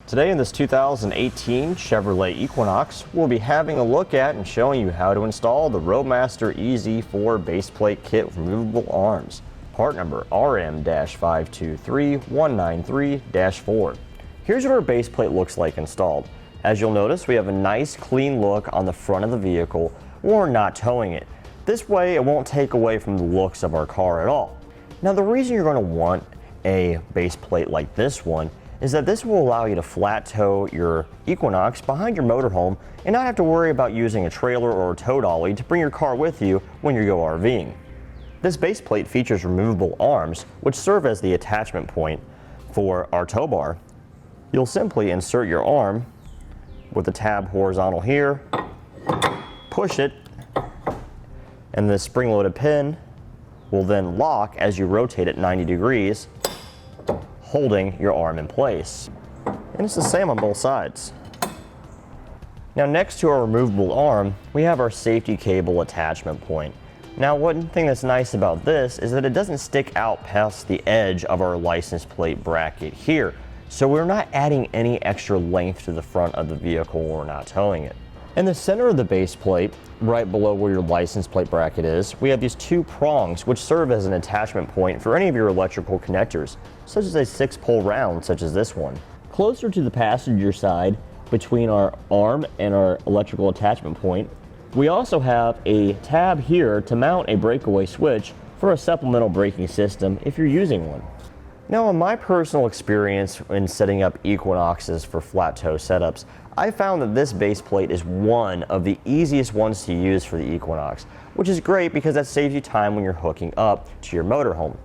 Today in this 2018 Chevrolet Equinox, we'll be having a look at and showing you how to install the Roadmaster EZ4 baseplate kit with removable arms. Part number RM-523193-4. Here's what our baseplate looks like installed. As you'll notice, we have a nice clean look on the front of the vehicle when we're not towing it. This way it won't take away from the looks of our car at all. Now the reason you're going to want a baseplate like this one is that this will allow you to flat tow your Equinox behind your motorhome and not have to worry about using a trailer or a tow dolly to bring your car with you when you go RVing. This baseplate features removable arms which serve as the attachment point for our tow bar. You'll simply insert your arm with the tab horizontal here, push it, and the spring-loaded pin will then lock as you rotate it 90 degrees, holding your arm in place. And it's the same on both sides. Now next to our removable arm, we have our safety cable attachment point. Now one thing that's nice about this is that it doesn't stick out past the edge of our license plate bracket here. So we're not adding any extra length to the front of the vehicle when we're not towing it. In the center of the base plate, right below where your license plate bracket is, we have these two prongs which serve as an attachment point for any of your electrical connectors, such as a 6-pole round such as this one. Closer to the passenger side, between our arm and our electrical attachment point, we also have a tab here to mount a breakaway switch for a supplemental braking system if you're using one. Now in my personal experience in setting up Equinoxes for flat tow setups, I found that this base plate is one of the easiest ones to use for the Equinox, which is great because that saves you time when you're hooking up to your motorhome.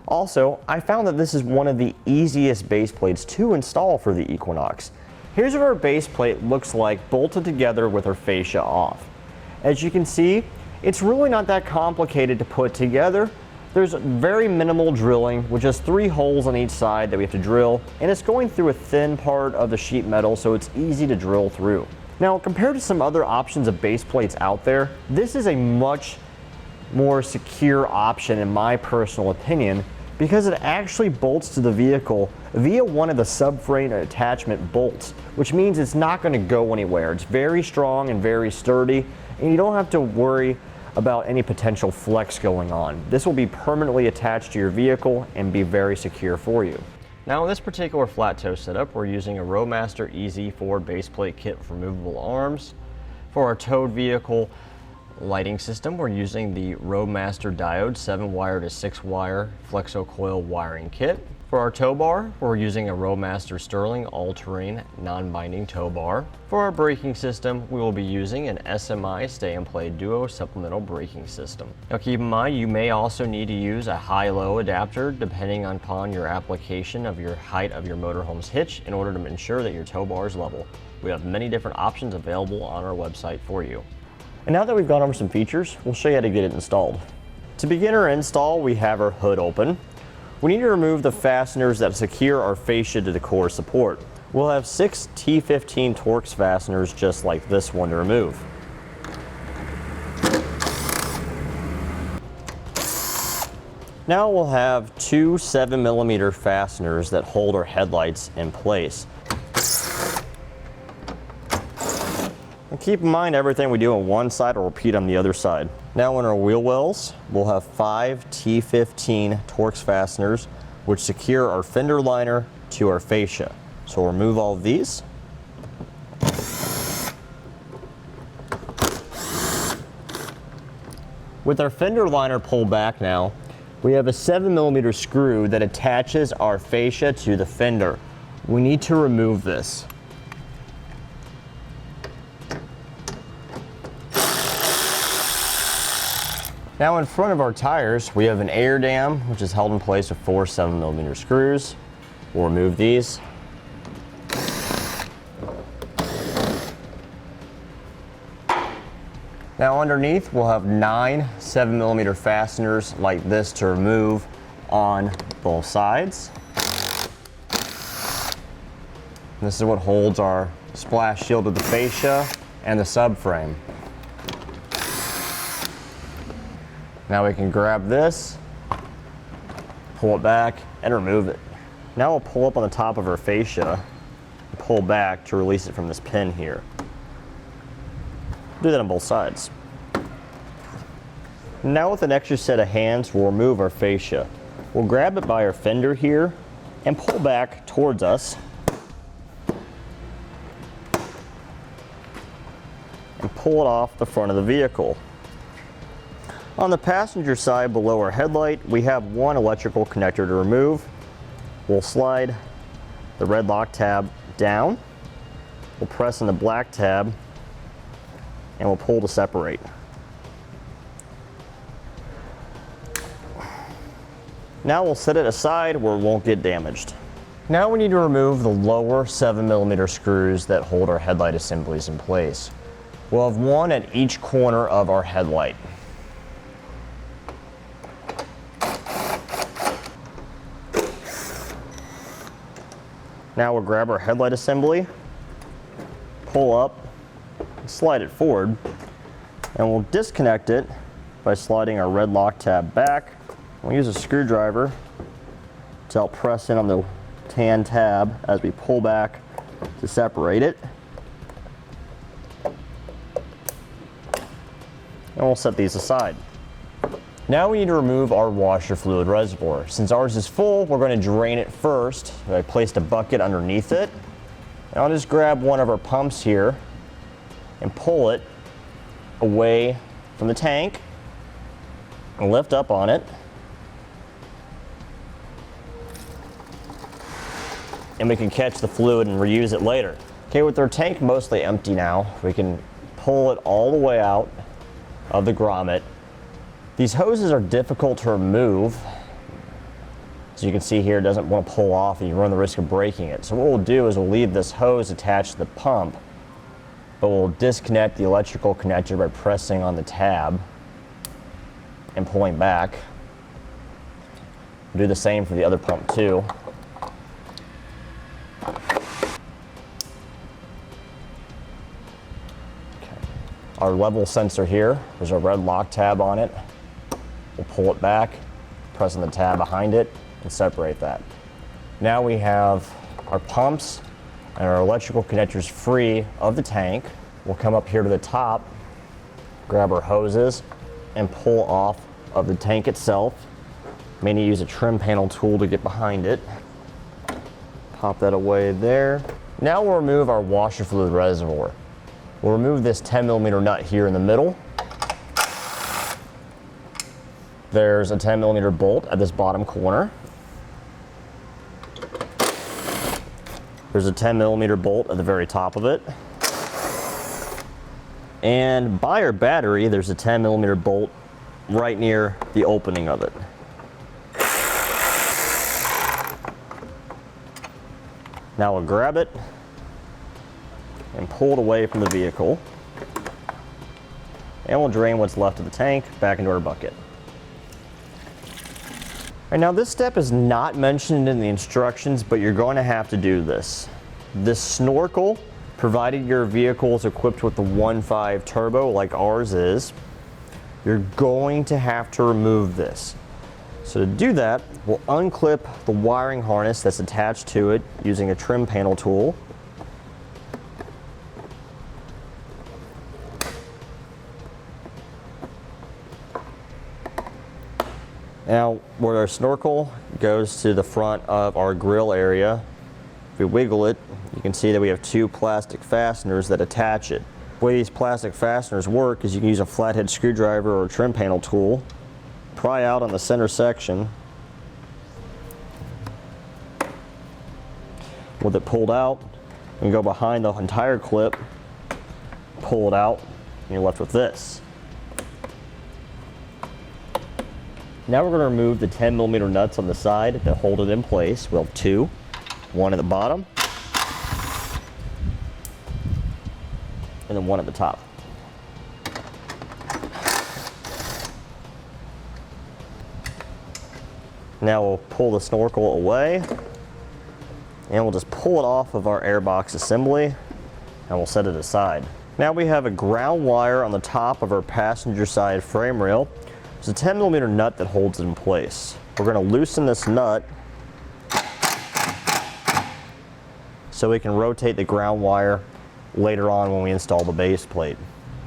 Also, I found that this is one of the easiest base plates to install for the Equinox. Here's what our base plate looks like bolted together with our fascia off. As you can see, it's really not that complicated to put together. There's very minimal drilling with just 3 holes on each side that we have to drill, and it's going through a thin part of the sheet metal, so it's easy to drill through. Now compared to some other options of base plates out there, this is a much more secure option in my personal opinion because it actually bolts to the vehicle via one of the subframe attachment bolts, which means it's not going to go anywhere. It's very strong and very sturdy, and you don't have to worry about any potential flex going on. This will be permanently attached to your vehicle and be very secure for you. Now in this particular flat tow setup, we're using a Roadmaster EZ4 baseplate kit with removable arms. For our towed vehicle lighting system, we're using the Roadmaster diode 7-wire to 6-wire flexo coil wiring kit. For our tow bar, we're using a Roadmaster Sterling all-terrain non-binding tow bar. For our braking system, we will be using an SMI Stay and Play Duo supplemental braking system. Now keep in mind, you may also need to use a high-low adapter depending upon your application of your height of your motorhome's hitch in order to ensure that your tow bar is level. We have many different options available on our website for you. And now that we've gone over some features, we'll show you how to get it installed. To begin our install, we have our hood open. We need to remove the fasteners that secure our fascia to the core support. We'll have 6 T15 Torx fasteners just like this one to remove. Now we'll have 2 7mm fasteners that hold our headlights in place. And keep in mind, everything we do on one side will repeat on the other side. Now on our wheel wells, we'll have 5 T15 Torx fasteners which secure our fender liner to our fascia. So we'll remove all of these. With our fender liner pulled back now, we have a 7mm screw that attaches our fascia to the fender. We need to remove this. Now in front of our tires, we have an air dam, which is held in place with 4 7mm screws. We'll remove these. Now underneath, we'll have 9 7mm fasteners like this to remove on both sides. And this is what holds our splash shield of the fascia and the subframe. Now we can grab this, pull it back, and remove it. Now we'll pull up on the top of our fascia pull back to release it from this pin here. Do that on both sides. Now with an extra set of hands, we'll remove our fascia. We'll grab it by our fender here and pull back towards us. And pull it off the front of the vehicle. On the passenger side below our headlight, we have one electrical connector to remove. We'll slide the red lock tab down. We'll press on the black tab and we'll pull to separate. Now we'll set it aside where it won't get damaged. Now we need to remove the lower 7mm screws that hold our headlight assemblies in place. We'll have one at each corner of our headlight. Now we'll grab our headlight assembly, pull up, slide it forward, and we'll disconnect it by sliding our red lock tab back. We'll use a screwdriver to help press in on the tan tab as we pull back to separate it. And we'll set these aside. Now we need to remove our washer fluid reservoir. Since ours is full, we're going to drain it first. I placed a bucket underneath it. And I'll just grab one of our pumps here and pull it away from the tank and lift up on it. And we can catch the fluid and reuse it later. Okay, with our tank mostly empty now, we can pull it all the way out of the grommet. These hoses are difficult to remove. As you can see here, it doesn't want to pull off and you run the risk of breaking it. So what we'll do is we'll leave this hose attached to the pump, but we'll disconnect the electrical connector by pressing on the tab and pulling back. We'll do the same for the other pump too. Our level sensor here, there's a red lock tab on it. We'll pull it back, press on the tab behind it, and separate that. Now we have our pumps and our electrical connectors free of the tank. We'll come up here to the top, grab our hoses, and pull off of the tank itself. May need to use a trim panel tool to get behind it. Pop that away there. Now we'll remove our washer fluid reservoir. We'll remove this 10mm nut here in the middle. There's a 10mm bolt at this bottom corner. There's a 10mm bolt at the very top of it. And by our battery, there's a 10mm bolt right near the opening of it. Now we'll grab it and pull it away from the vehicle. And we'll drain what's left of the tank back into our bucket. All right, now this step is not mentioned in the instructions, but you're going to have to do this. This snorkel, provided your vehicle is equipped with the 1.5 turbo like ours is, you're going to have to remove this. So to do that, we'll unclip the wiring harness that's attached to it using a trim panel tool. Now, where our snorkel goes to the front of our grill area, if we wiggle it, you can see that we have two plastic fasteners that attach it. The way these plastic fasteners work is you can use a flathead screwdriver or a trim panel tool, pry out on the center section. With it pulled out, you can go behind the entire clip, pull it out, and you're left with this. Now we're going to remove the 10mm nuts on the side that hold it in place. We'll have two, one at the bottom, and then one at the top. Now we'll pull the snorkel away, and we'll just pull it off of our Airbox assembly, and we'll set it aside. Now we have a ground wire on the top of our passenger side frame rail. There's a 10mm nut that holds it in place. We're going to loosen this nut so we can rotate the ground wire later on when we install the base plate.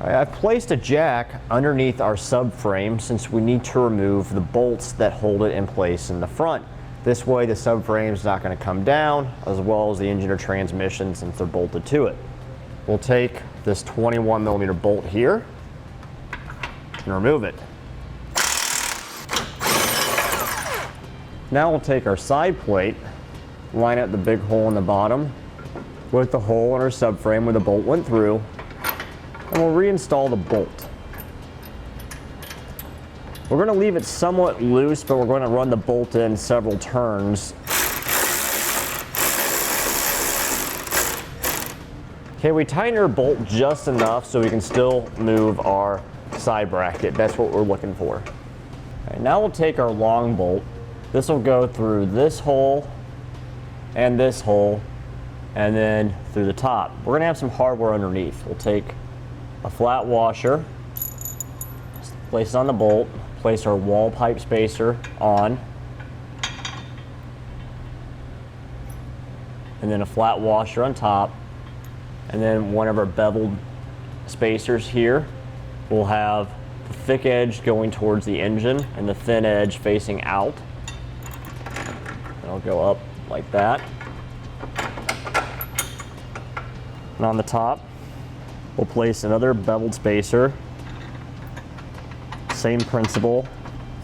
All right, I've placed a jack underneath our subframe since we need to remove the bolts that hold it in place in the front. This way the subframe is not going to come down, as well as the engine or transmission since they're bolted to it. We'll take this 21mm bolt here and remove it. Now we'll take our side plate, line up the big hole in the bottom with the hole in our subframe where the bolt went through, and we'll reinstall the bolt. We're going to leave it somewhat loose, but we're going to run the bolt in several turns. Okay, we tighten our bolt just enough so we can still move our side bracket. That's what we're looking for. All right, now we'll take our long bolt. This will go through this hole and this hole, and then through the top. We're going to have some hardware underneath. We'll take a flat washer, place it on the bolt, place our wall pipe spacer on, and then a flat washer on top, and then one of our beveled spacers here will have the thick edge going towards the engine and the thin edge facing out. It'll go up like that. And on the top, we'll place another beveled spacer. Same principle,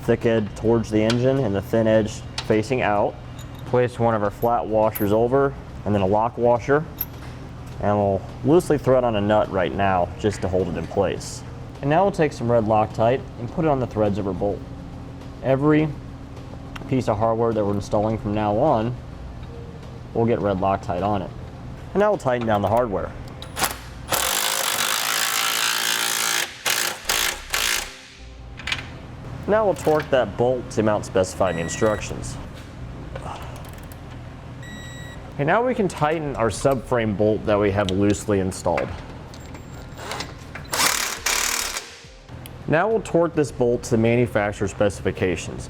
thick edge towards the engine and the thin edge facing out. Place one of our flat washers over, and then a lock washer. And we'll loosely thread on a nut right now just to hold it in place. And now we'll take some red Loctite and put it on the threads of our bolt. Every piece of hardware that we're installing from now on, we'll get red Loctite on it. And now we'll tighten down the hardware. Now we'll torque that bolt to the amount specified in the instructions. Okay, now we can tighten our subframe bolt that we have loosely installed. Now we'll torque this bolt to the manufacturer specifications.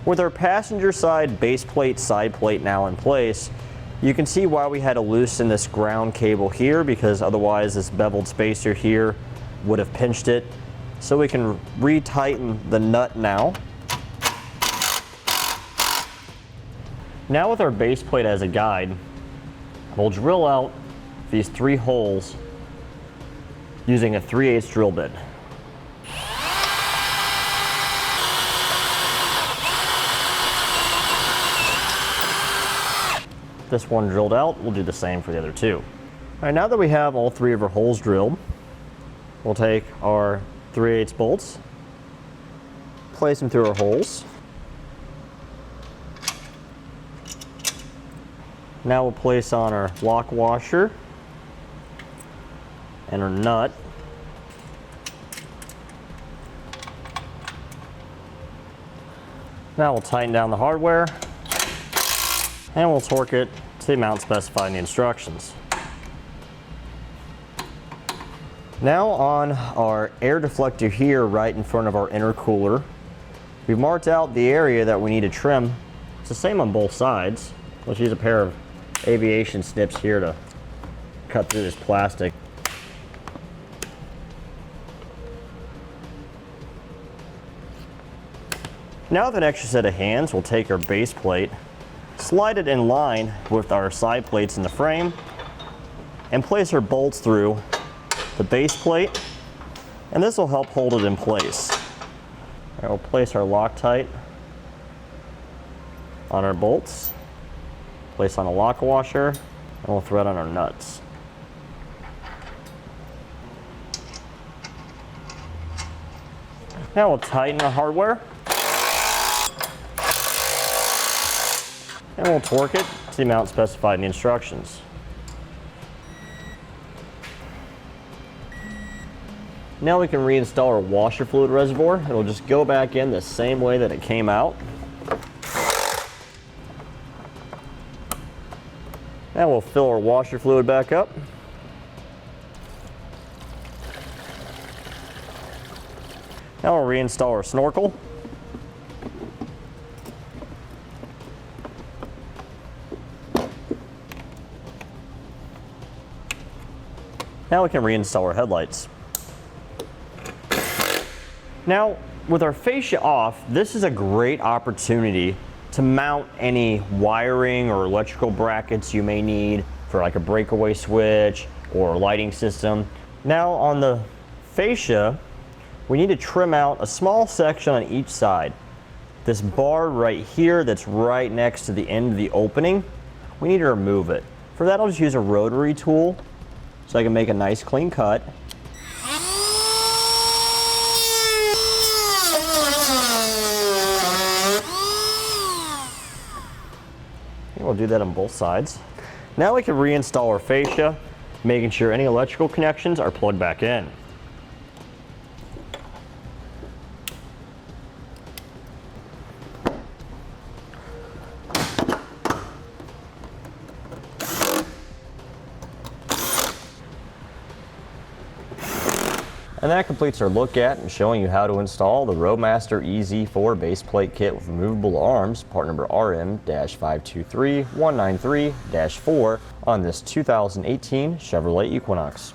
With our passenger side base plate, side plate now in place, you can see why we had to loosen this ground cable here, because otherwise this beveled spacer here would have pinched it. So we can retighten the nut now. Now with our base plate as a guide, we'll drill out these 3 holes using a 3/8 drill bit. This one drilled out, we'll do the same for the other 2. All right, now that we have all 3 of our holes drilled, we'll take our 3/8 bolts, place them through our holes. Now we'll place on our lock washer and our nut. Now we'll tighten down the hardware, and we'll torque it to the amount specified in the instructions. Now on our air deflector here right in front of our intercooler, we've marked out the area that we need to trim. It's the same on both sides. Let's use a pair of Aviation snips here to cut through this plastic. Now with an extra set of hands, we'll take our base plate, slide it in line with our side plates in the frame, and place our bolts through the base plate, and this will help hold it in place. All right, we'll place our Loctite on our bolts, place on a lock washer, and we'll thread on our nuts. Now we'll tighten our hardware, and we'll torque it to the amount specified in the instructions. Now we can reinstall our washer fluid reservoir. It'll just go back in the same way that it came out. Now we'll fill our washer fluid back up. Now we'll reinstall our snorkel. Now we can reinstall our headlights. Now, with our fascia off, this is a great opportunity to mount any wiring or electrical brackets you may need for like a breakaway switch or lighting system. Now on the fascia, we need to trim out a small section on each side. This bar right here that's right next to the end of the opening, we need to remove it. For that, I'll just use a rotary tool so I can make a nice clean cut. We'll do that on both sides. Now we can reinstall our fascia, making sure any electrical connections are plugged back in. And that completes our look at and showing you how to install the Roadmaster EZ4 baseplate kit with removable arms, part number RM-523193-4 on this 2018 Chevrolet Equinox.